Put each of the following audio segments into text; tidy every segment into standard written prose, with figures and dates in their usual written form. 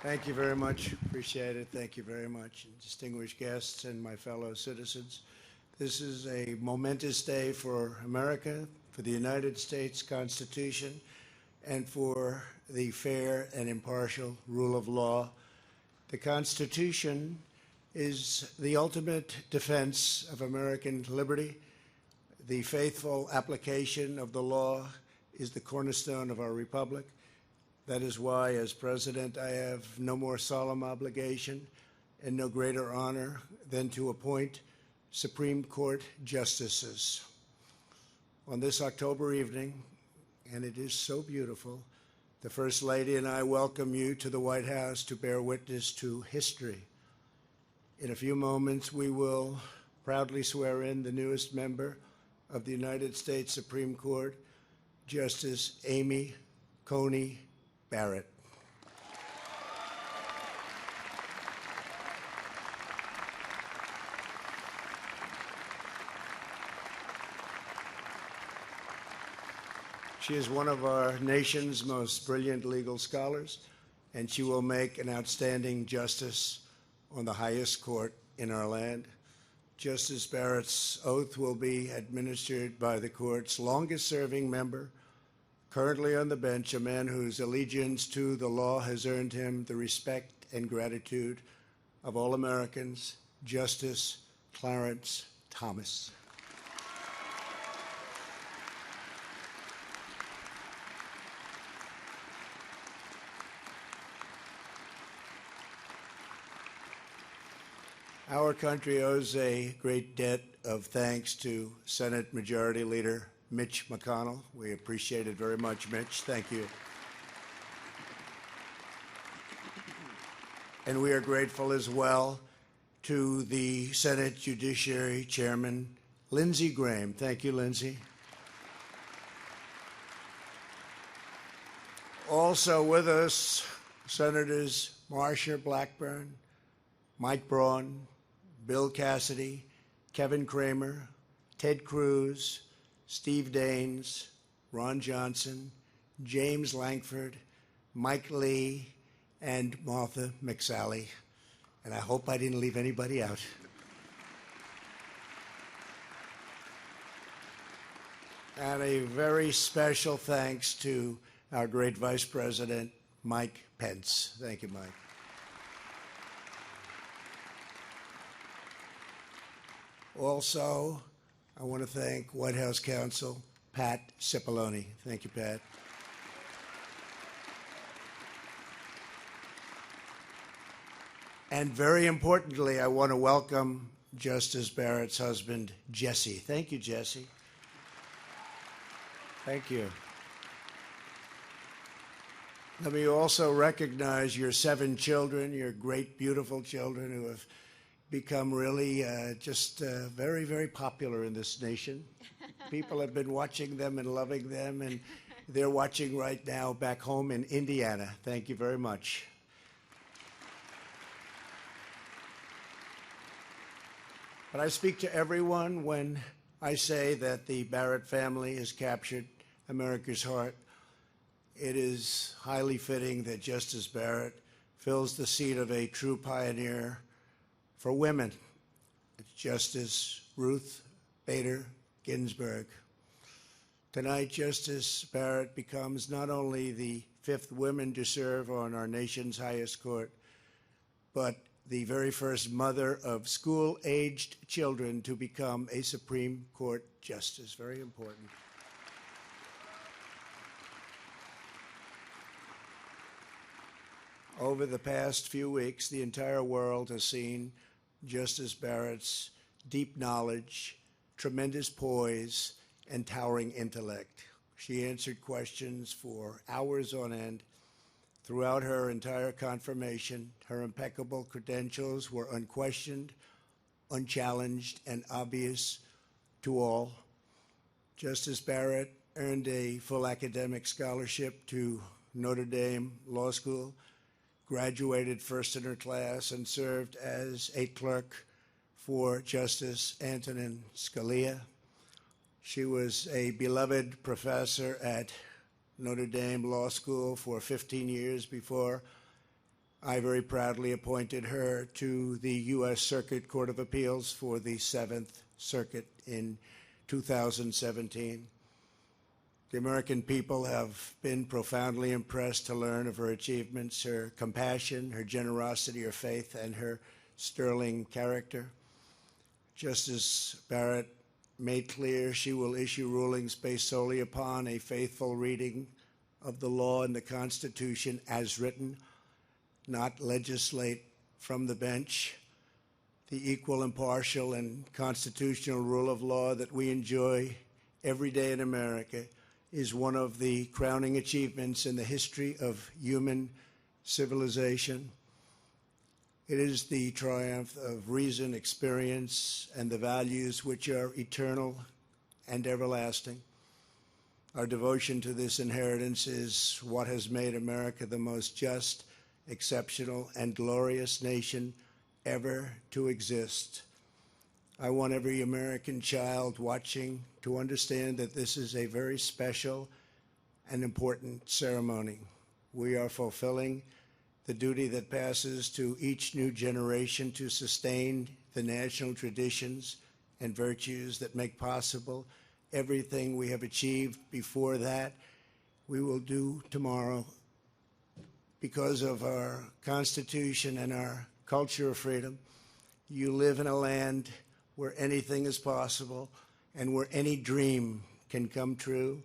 Thank you very much. Appreciate it. Thank you very much. Distinguished guests and my fellow citizens. This is a momentous day for America, for the United States Constitution, and for the fair and impartial rule of law. The Constitution is the ultimate defense of American liberty. The faithful application of the law is the cornerstone of our republic. That is why, as president, I have no more solemn obligation and no greater honor than to appoint Supreme Court justices. On this October evening, and it is so beautiful, the First Lady and I welcome you to the White House to bear witness to history. In a few moments, we will proudly swear in the newest member of the United States Supreme Court, Justice Amy Coney Barrett. She is one of our nation's most brilliant legal scholars, and she will make an outstanding justice on the highest court in our land. Justice Barrett's oath will be administered by the court's longest-serving member, currently on the bench, a man whose allegiance to the law has earned him the respect and gratitude of all Americans, Justice Clarence Thomas. Our country owes a great debt of thanks to Senate Majority Leader Mitch McConnell. We appreciate it very much, Mitch. Thank you. And we are grateful as well to the Senate Judiciary Chairman, Lindsey Graham. Thank you, Lindsey. Also with us, Senators Marsha Blackburn, Mike Braun, Bill Cassidy, Kevin Cramer, Ted Cruz, Steve Daines, Ron Johnson, James Lankford, Mike Lee, and Martha McSally. And I hope I didn't leave anybody out. And a very special thanks to our great Vice President, Mike Pence. Thank you, Mike. Also, I want to thank White House counsel Pat Cipollone. Thank you, Pat. And very importantly, I want to welcome Justice Barrett's husband, Jesse. Thank you, Jesse. Thank you. Let me also recognize your 7 children, your great, beautiful children who have become really very, very popular in this nation. People have been watching them and loving them, and they're watching right now back home in Indiana. Thank you very much. But I speak to everyone when I say that the Barrett family has captured America's heart. It is highly fitting that Justice Barrett fills the seat of a true pioneer for women. It's Justice Ruth Beta Ginsberg. Tonight, Justice Barrett becomes not only the 5th woman to serve on our nation's highest court, but the very first mother of school-aged children to become a Supreme Court justice. Very important. Over the past few weeks, the entire world has seen Justice Barrett's deep knowledge, tremendous poise, and towering intellect. She answered questions for hours on end. Throughout her entire confirmation, her impeccable credentials were unquestioned, unchallenged, and obvious to all. Justice Barrett earned a full academic scholarship to Notre Dame Law School, graduated first in her class, and served as a clerk for Justice Antonin Scalia. She was a beloved professor at Notre Dame Law School for 15 years before I very proudly appointed her to the U.S. Circuit Court of Appeals for the Seventh Circuit in 2017. The American people have been profoundly impressed to learn of her achievements, her compassion, her generosity, her faith, and her sterling character. Justice Barrett made clear she will issue rulings based solely upon a faithful reading of the law and the Constitution as written, not legislate from the bench. The equal, impartial, and constitutional rule of law that we enjoy every day in America is one of the crowning achievements in the history of human civilization. It is the triumph of reason, experience, and the values which are eternal and everlasting. Our devotion to this inheritance is what has made America the most just, exceptional, and glorious nation ever to exist. I want every American child watching to understand that this is a very special and important ceremony. We are fulfilling the duty that passes to each new generation to sustain the national traditions and virtues that make possible everything we have achieved before that. We will do tomorrow because of our Constitution and our culture of freedom. You live in a land where anything is possible and where any dream can come true.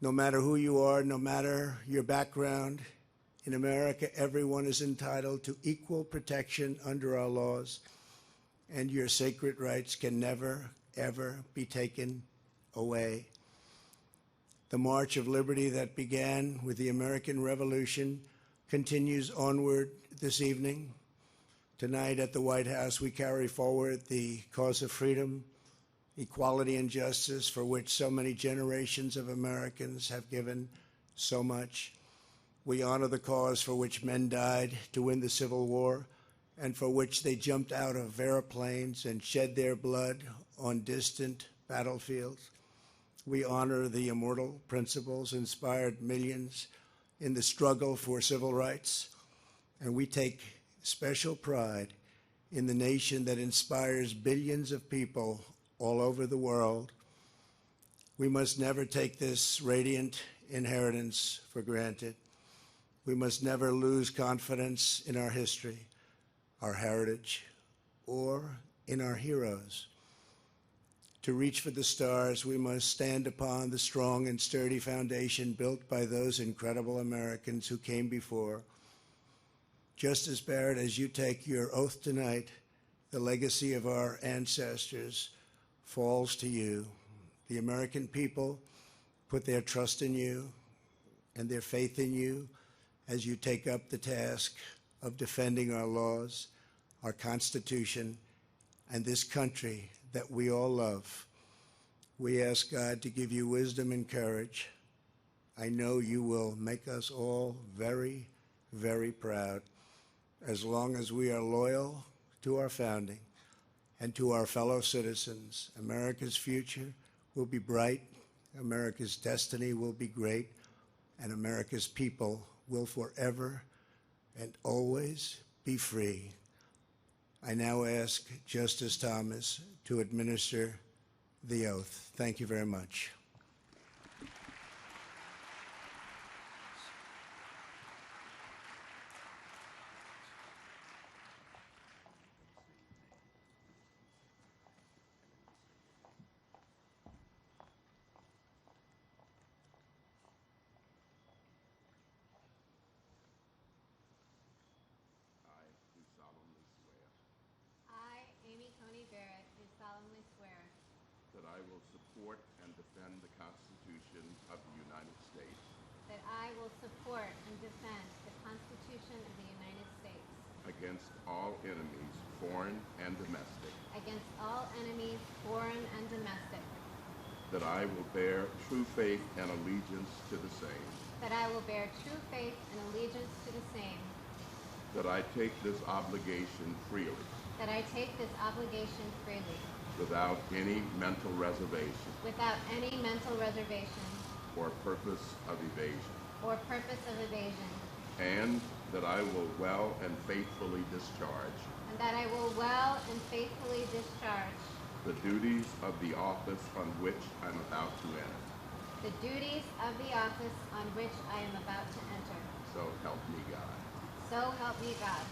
No matter who you are, no matter your background, in America, everyone is entitled to equal protection under our laws, and your sacred rights can never, ever be taken away. The march of liberty that began with the American Revolution continues onward this evening. Tonight at the White House, we carry forward the cause of freedom, equality, and justice for which so many generations of Americans have given so much. We honor the cause for which men died to win the Civil War and for which they jumped out of airplanes and shed their blood on distant battlefields. We honor the immortal principles inspired millions in the struggle for civil rights, and we take special pride in the nation that inspires billions of people all over the world. We must never take this radiant inheritance for granted. We must never lose confidence in our history, our heritage, or in our heroes. To reach for the stars, we must stand upon the strong and sturdy foundation built by those incredible Americans who came before. Justice Barrett, as you take your oath tonight, the legacy of our ancestors falls to you. The American people put their trust in you and their faith in you as you take up the task of defending our laws, our Constitution, and this country that we all love. We ask God to give you wisdom and courage. I know you will make us all very, very proud as long as we are loyal to our founding and to our fellow citizens. America's future will be bright, America's destiny will be great, and America's people will forever and always be free. I now ask Justice Thomas to administer the oath. Thank you very much. Amy Coney Barrett, do solemnly swear that I will support and defend the Constitution of the United States that I will support and defend the Constitution of the United States against all enemies, foreign and domestic, against all enemies, foreign and domestic, that I will bear true faith and allegiance to the same, that I will bear true faith and allegiance to the same, that I take this obligation freely, that I take this obligation freely, without any mental reservation without any mental reservation or purpose of evasion, or purpose of evasion, and that I will well and faithfully discharge and that I will well and faithfully discharge the duties of the office on which I'm about to enter. the duties of the office on which I am about to enter. So help me God. So help me God.